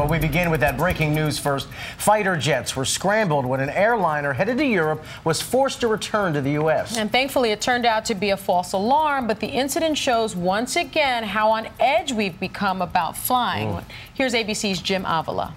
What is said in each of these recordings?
But we begin with that breaking news first. Fighter jets were scrambled when an airliner headed to Europe was forced to return to the U.S. And thankfully, it turned out to be a false alarm, but the incident shows once again how on edge we've become about flying. Here's ABC's Jim Avila.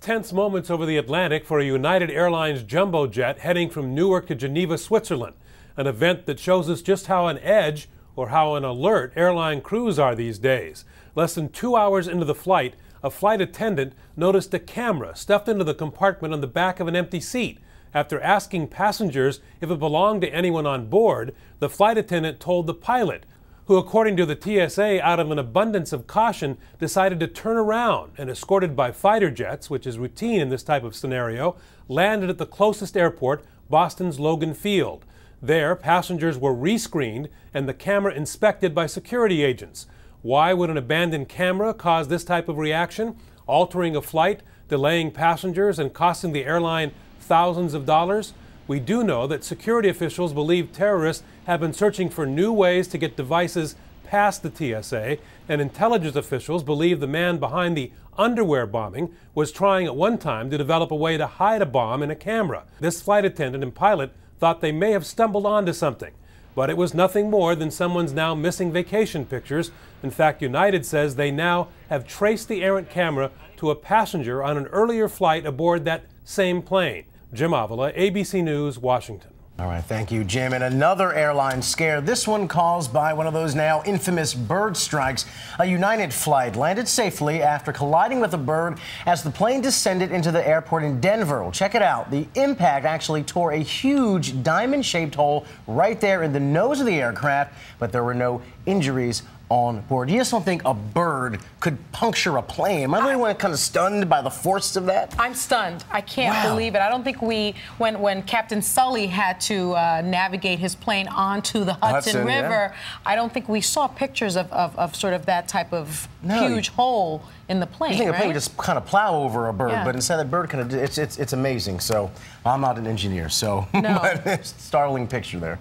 Tense moments over the Atlantic for a United Airlines jumbo jet heading from Newark to Geneva, Switzerland. An event that shows us just how on edge or how on alert airline crews are these days. Less than 2 hours into the flight, a flight attendant noticed a camera stuffed into the compartment on the back of an empty seat. After asking passengers if it belonged to anyone on board, the flight attendant told the pilot, who, according to the TSA, out of an abundance of caution, decided to turn around and, escorted by fighter jets, which is routine in this type of scenario, landed at the closest airport, Boston's Logan Field. There, passengers were rescreened and the camera inspected by security agents. Why would an abandoned camera cause this type of reaction, altering a flight, delaying passengers, and costing the airline thousands of dollars? We do know that security officials believe terrorists have been searching for new ways to get devices past the TSA, and intelligence officials believe the man behind the underwear bombing was trying at one time to develop a way to hide a bomb in a camera. This flight attendant and pilot thought they may have stumbled onto something, but it was nothing more than someone's now missing vacation pictures. In fact, United says they now have traced the errant camera to a passenger on an earlier flight aboard that same plane. Jim Avila, ABC News, Washington. All right, thank you, Jim. And another airline scare, this one caused by one of those now infamous bird strikes. A United flight landed safely after colliding with a bird as the plane descended into the airport in Denver. Well, check it out. The impact actually tore a huge diamond-shaped hole right there in the nose of the aircraft, but there were no injuries on board. You just don't think a bird could puncture a plane? Am I the only one kind of stunned by the force of that? I'm stunned. I can't believe it. I don't think when Captain Sully had to navigate his plane onto the Hudson River, I don't think we saw pictures of sort of that type of huge hole in the plane. You think a plane would just kind of plow over a bird, but instead that bird kind of, it's amazing. So I'm not an engineer, so no. Startling picture there.